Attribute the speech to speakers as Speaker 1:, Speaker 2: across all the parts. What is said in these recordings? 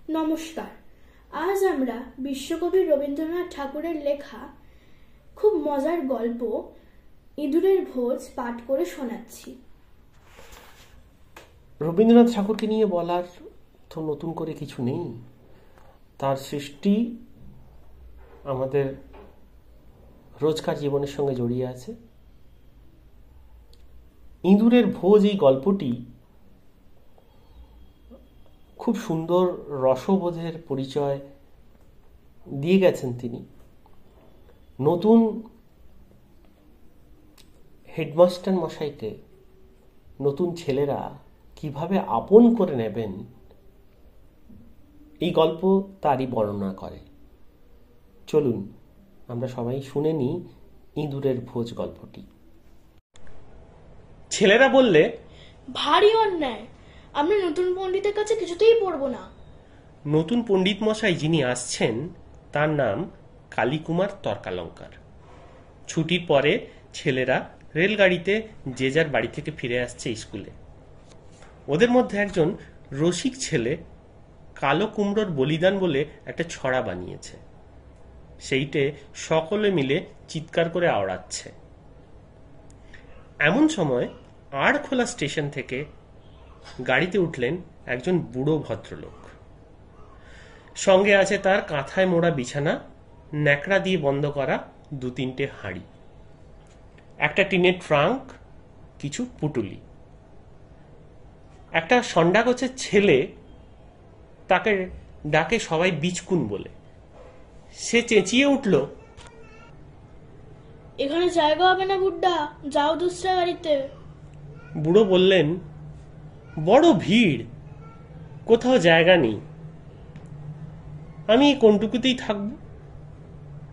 Speaker 1: নমস্কার। আজ আমরা বিশ্বকবি রবীন্দ্রনাথ ঠাকুরের লেখা খুব মজার গল্প ইঁদুরের ভোজ পাঠ করে শোনাচ্ছি।
Speaker 2: রবীন্দ্রনাথ ঠাকুরকে নিয়ে বলার তো নতুন করে কিছু নেই। তার সৃষ্টি আমাদের রোজকার জীবনের সঙ্গে জড়িয়ে আছে। ইঁদুরের ভোজ এই গল্পটি খুব সুন্দর রসবোধের পরিচয় দিয়ে গেছেন তিনি। নতুন হেডমাস্টার মশাইকে নতুন ছেলেরা কিভাবে আপন করে নেবেন এই গল্প তারই বর্ণনা করে। চলুন আমরা সবাই শুনে নিই ইঁদুরের ভোজ গল্পটি। ছেলেরা বললে,
Speaker 1: ভারী অন্যায়, আমরা নতুন পণ্ডিতের কাছে কিছুতেই পড়বো না।
Speaker 2: নতুন পণ্ডিত মশাই যিনি আসছেন তার নাম কালীকুমার তর্কালঙ্কার। ছুটির পরে ছেলেরা রেলগাড়িতে যে যার বাড়ি থেকে ফিরে আসছে স্কুলে। ওদের মধ্যে একজন রসিক ছেলে কালো কুমড়োর বলিদান বলে একটা ছড়া বানিয়েছে। সেইটে সকলে মিলে চিৎকার করে আওড়াচ্ছে। এমন সময় আড়খোলা স্টেশন থেকে গাড়িতে উঠলেন একজন বুড়ো ভদ্রলোক। সঙ্গে আছে তার কাঁথায় মোড়া বিছানা, ন্যাকড়া দিয়ে বন্ধ করা দু তিনটে হাঁড়ি, একটা টিনের ট্রাঙ্ক, কিছু পুটুলি। একটা সন্ডাগোছের ছেলে তাকে ডাকে সবাই বিচকুন বলে। সে চেঁচিয়ে উঠল,
Speaker 1: এখানে জায়গা হবে না বুড্ডা, যাও দুসরা গাড়িতে।
Speaker 2: বুড়ো বললেন, বড় ভিড়, কোথাও জায়গা নেই, আমি কোনটুকুতেই থাকব,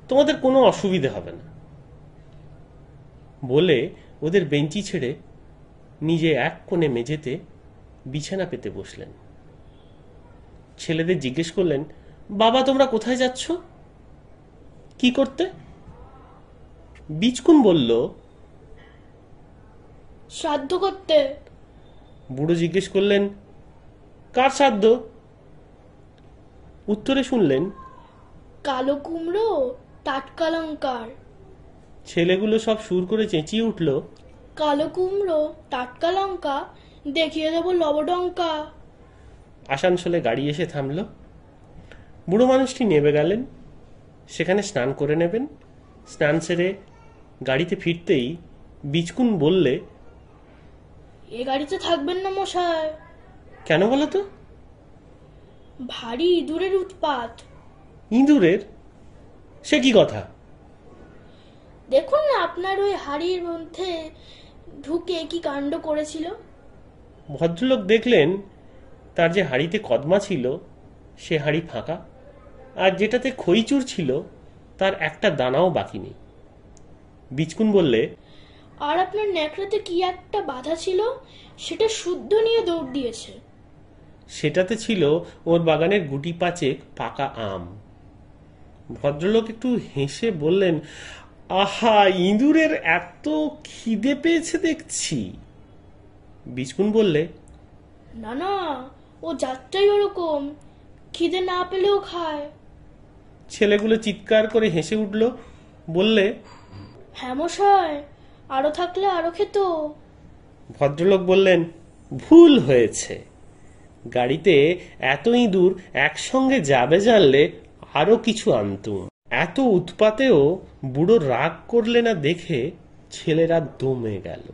Speaker 2: তোমাদের কোনো অসুবিধে হবে না বলে ওদের বেঞ্চি ছেড়ে নিজে এক কোণে মেঝেতে বিছানা পেতে বসলেন। ছেলেদের জিজ্ঞেস করলেন, বাবা তোমরা কোথায় যাচ্ছ, কি করতে? বিচকুন বলল,
Speaker 1: শ্রাদ্ধ করতে।
Speaker 2: বুড়ো জিজ্ঞেস করলেন, কার শ্রাদ্ধ? উত্তরে শুনলেন,
Speaker 1: কালো কুমড়ো টাটকা লঙ্কার।
Speaker 2: ছেলেগুলো সব সুর করে চেঁচিয়ে উঠল,
Speaker 1: কালো কুমড়ো টাটকা লঙ্কা, দেখিয়ে দেবো লবডঙ্কা।
Speaker 2: আসানসোলে গাড়ি এসে থামল। বুড়ো মানুষটি নেমে গেলেন, সেখানে স্নান করে নেবেন। স্নান সেরে গাড়িতে ফিরতেই বিচকুন বললে,
Speaker 1: এ গাড়িতে থাকবেন না মশাই।
Speaker 2: কেন বলো তো?
Speaker 1: ভারী ইঁদুরের উৎপাত।
Speaker 2: ইঁদুরের? সে কি কথা?
Speaker 1: দেখুন না আপনার ওই হাড়ির মধ্যে ঢুকে কি কাণ্ড করেছিল।
Speaker 2: ভদ্রলোক দেখলেন তার যে হাঁড়িতে কদমা ছিল সে হাঁড়ি ফাঁকা, আর যেটাতে খইচুর ছিল তার একটা দানাও বাকি নেই। বিচকুন বললে,
Speaker 1: আর আপনার ন্যাকড়াতে কি একটা বাধা ছিল, সেটা শুদ্ধ নিয়ে দৌড় দিয়েছে।
Speaker 2: সেটাতে ছিল ওর বাগানের গুটি পাচেক পাকা আম। ভদ্রলোক একটু হেসে বললেন, আহা, ইঁদুরের এত খিদে পেয়েছে দেখছি। বিচকুন বললে,
Speaker 1: না না, ও যাত্রাই ওরকম, খিদে না পেলেও খায়।
Speaker 2: ছেলেগুলো চিৎকার করে হেসে উঠল, বললে,
Speaker 1: হ্যাঁ মশাই, আরো থাকলে আরো খেত।
Speaker 2: ভদ্রলোক বললেন, ভুল হয়েছে, গাড়িতে এত ইঁদুর একসঙ্গে যাবে জানলে আরো কিছু আনতুম। এত উৎপাতেও বুড়ো রাগ করলে না দেখে ছেলেরা দমে গেল।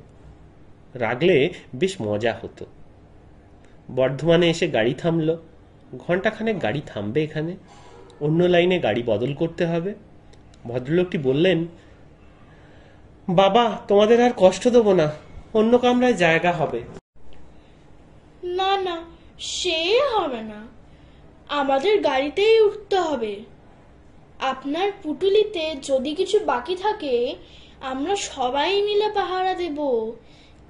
Speaker 2: রাগলে বেশ মজা হতো। বর্ধমানে এসে গাড়ি থামলো। ঘন্টাখানেক গাড়ি থামবে এখানে, অন্য লাইনে গাড়ি বদল করতে হবে। ভদ্রলোকটি বললেন, বাবা তোমাদের আর কষ্ট দেবো না, অন্য কামরায় জায়গা হবে।
Speaker 1: না না, সে হবে না, আমাদের গাড়িতেই উঠতে হবে। আপনার পুটুলিতে যদি কিছু বাকি থাকে আমরা সবাই মিলে পাহারা দেব,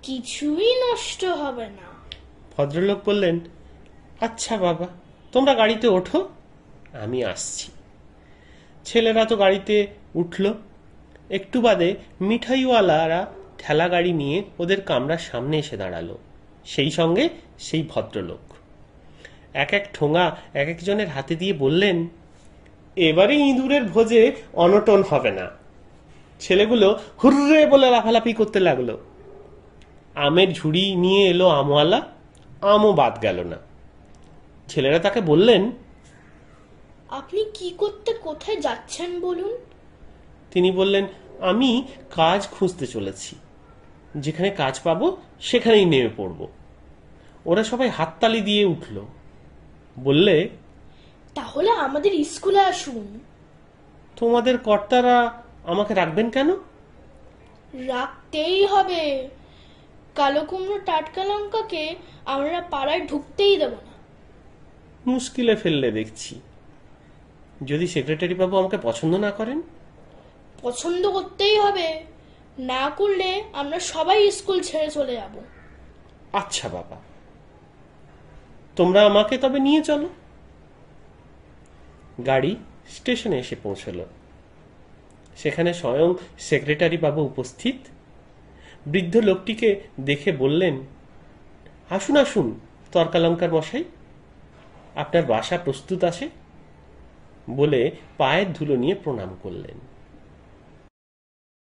Speaker 1: কিছুই নষ্ট হবে না।
Speaker 2: ভদ্রলোক বললেন, আচ্ছা বাবা, তোমরা গাড়িতে ওঠো, আমি আসছি। ছেলেরা তো গাড়িতে উঠল। একটু বাদে মিঠাইওয়ালারা ঠেলা গাড়ি নিয়ে ওদের কামরার সামনে এসে দাঁড়ালো, সেই সঙ্গে সেই ভদ্রলোক। এক এক ঠোঙা এক একজনের হাতে দিয়ে বললেন, এবারে ইঁদুরের ভোজে অনটন হবে না। ছেলেগুলো হুররে বলে লাফালাফি করতে লাগলো। আমের ঝুড়ি নিয়ে এলো আমওয়ালা, আমও বাদ গেল না। ছেলেরা তাকে বললেন,
Speaker 1: আপনি কি করতে কোথায় যাচ্ছেন বলুন?
Speaker 2: তিনি বললেন, আমি কাজ খুঁজতে চলেছি, যেখানে কাজ পাবো সেখানেই নেমে পড়ব। ওরা সবাই হাততালি দিয়ে উঠল। বললে,
Speaker 1: তাহলে আমাদের স্কুলে আসুন।
Speaker 2: তোমাদের কর্তারা আমাকে রাখবেন কেন?
Speaker 1: রাখতেই হবে। কালো কুমড়ো টাটকা লঙ্কাকে আমরা পাড়ায় ঢুকতেই দেব না।
Speaker 2: মুশকিলে ফেললে দেখছি। যদি সেক্রেটারি বাবু আমাকে পছন্দ না করেন?
Speaker 1: পছন্দ করতেই হবে, না করলে আমরা সবাই স্কুল ছেড়ে চলে যাব।
Speaker 2: আচ্ছা বাবা, তোমরা আমাকে তবে নিয়ে চলো। গাড়ি স্টেশনে এসে পৌঁছল। সেখানে স্বয়ং সেক্রেটারি বাবু উপস্থিত। বৃদ্ধ লোকটিকে দেখে বললেন, আসুন আসুন তর্কালঙ্কার মশাই, আপনার বাসা প্রস্তুত আছে, বলে পায়ের ধুলো নিয়ে প্রণাম করলেন।